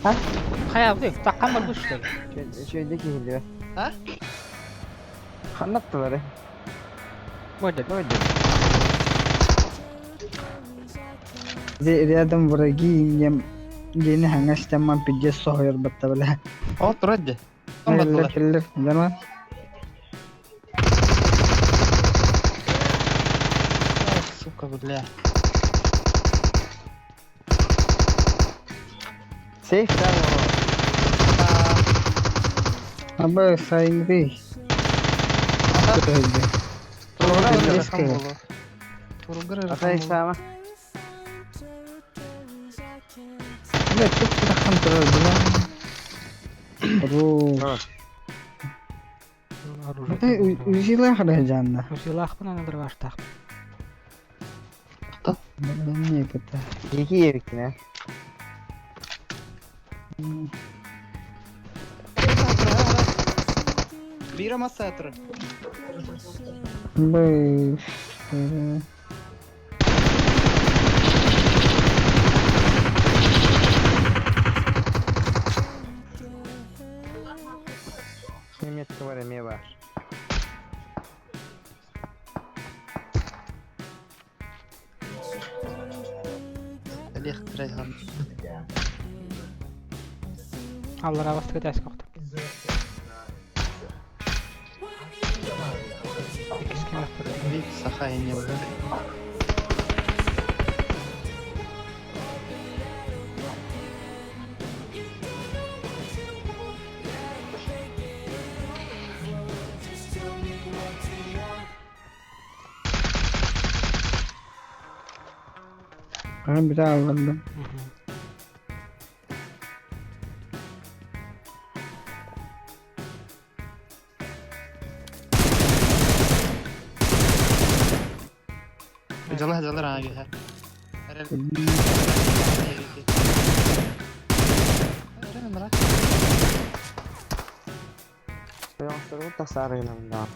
Ha? Kaya bu değil. Takkan var bu işte. Şöydeki hiliyor. Ha? Anlattılar. Böyle. Böyle. Rядом враги, им gene hangas tamam pijja sohyor batta bala. O duradi. Killer killer zaman. Сука, бля. Safe tamam. Aba sayın değil. Atay sama. Ne çok takım durar bula. Aduh. Ujilah ada janna. Usilah pun another var tak. Ne kata? İki yerik ne? Bira masa yatır. Baik. Немецкого время var. Elih Reyhan. Allah ravast ketes koktu. İkisi kim yaptı? Vip Sahayin yapıyor. Ben bir daha aldım. Jalan aja ha. Yang seru tak saring nang.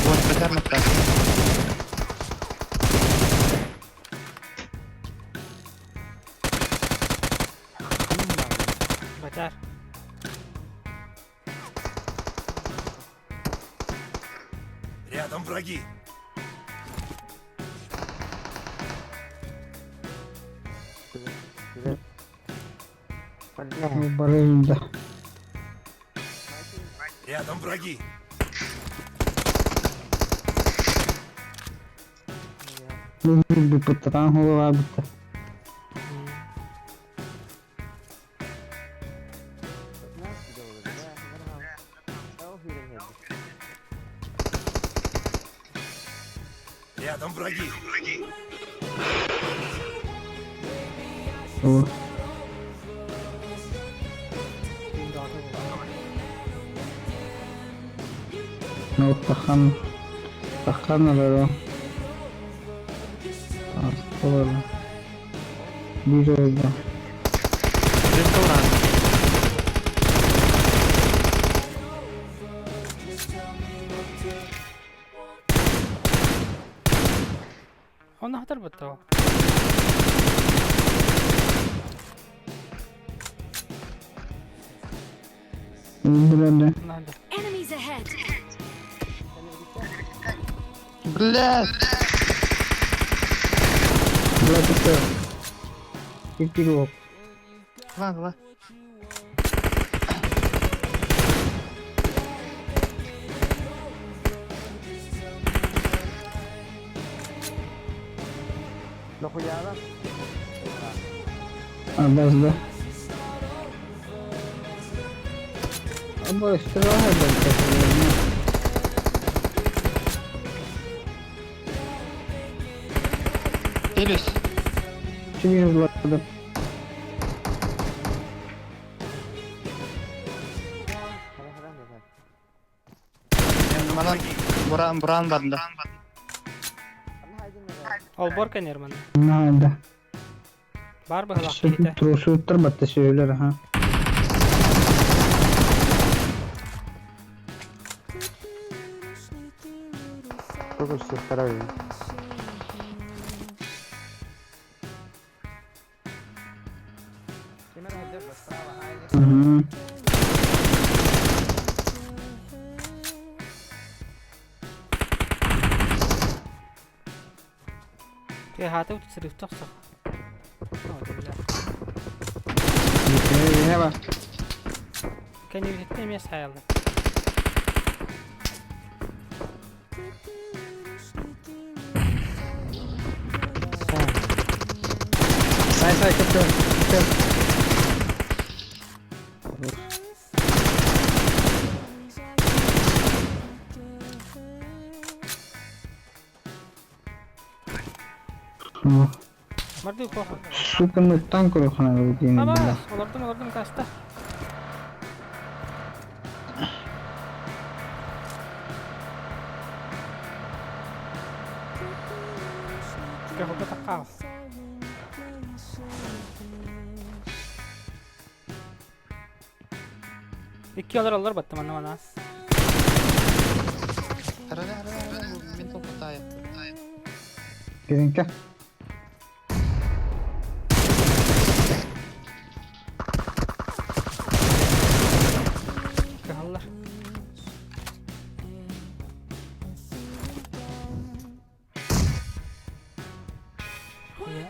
Buat besar mata. Bacar. Рядом враги. Barayında. Рядом враги. Bir putaran huwa bitta. Рядом враги. Oh. No tahan laro. Astaga. Bir oldu. Restoran. Onu hatır bitti o. Burada. Nerede? Enemies ahead. Bля. Burada. İki yok. Lan. Lokuyada. Abazda. Ama istirahat edelim. Geliyoruz. Şimdi hızladım. Malan buran banda. Ol borken yer bana. Nerede? Var bakalım Şu aktivite. troşutlar battı söyler ha. Çok hoşça karar verin. THT utsırıp taksak. Yine bak. Kendi ürettiğim ya sayalım. Say kıptı. Mardı ko. Süpürmekten korkan o diyeyim Ama billah. olardım kaçta. Kapı takal. İki alır battım anlamana. Herhalde bu mental kutaya. Girinke. Kallar. Ya,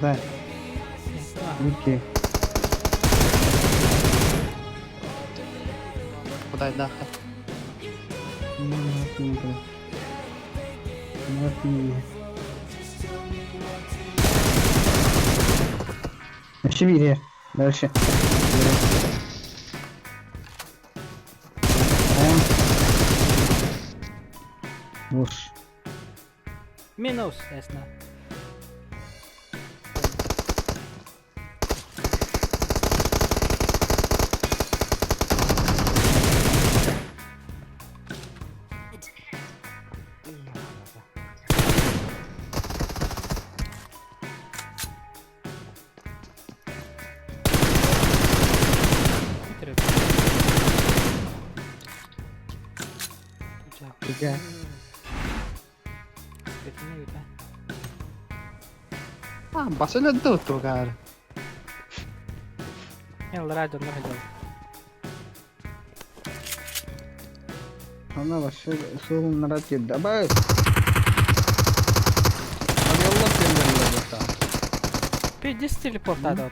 Da. İki. Kuday daha. ماشي بيدير ماشي وش Minus esna. Bitirip. Güzel. Güzel. Bitirme güzel. Ah, basılı tuttu gar. Yallah radyo ne hacı. Ana başı sorunlara girdi. Bak. Hadi Allah gönderler bakalım. Bir dis teleportado.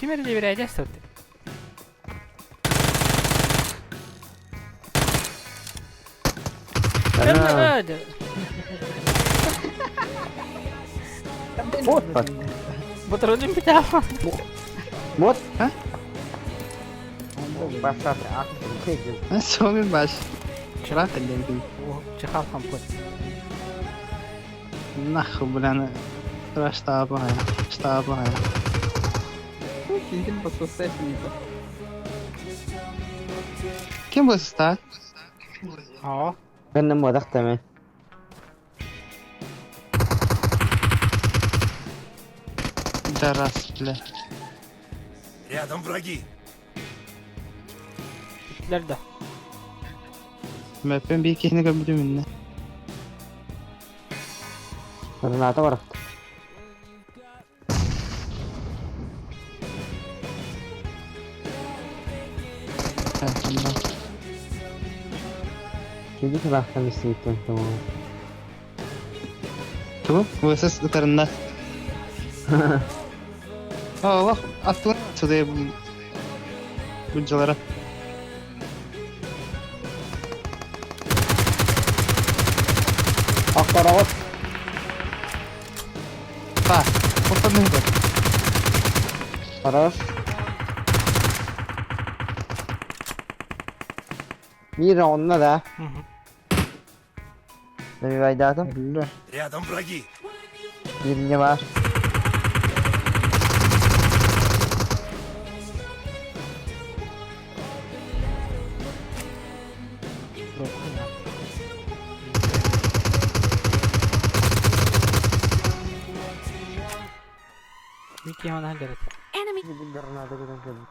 Kim era vereceğiz tutti? Hadi. Bot bak. Botolun bir daha. Bot. Ha? Başlat aklım çekil. Ha, soğuk baş. Çırak edeyim. Çıkal kamput. Nah, bulan. Ştabı hayır. Ştabı hayır. Kim basıyorsa hepimiz. Kim bu usta? Ja. Ben de modak demen. Deras bile. Рядом враги. Nerede? Ben bir ikisini gördüm minne. Granata var. Evet, ondan. Şimdi ki baktan istedim tamam. Tamam, bu ses yukarında. Allah, attı şuraya bu buncalara. Aklara bak. Ha, orta ne bu? Araş. Bir onunla da. Hı hı. Ben bir vaydadım. Öldü. Рядом враги. Birinci var. Wiki mana ada? Enemy. Bir granata gördüm.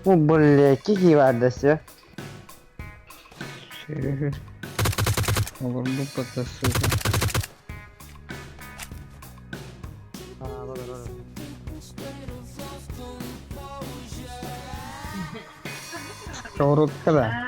Bu bulle kiki vardası. Tüh. Olur bu patası. Kavrutka da.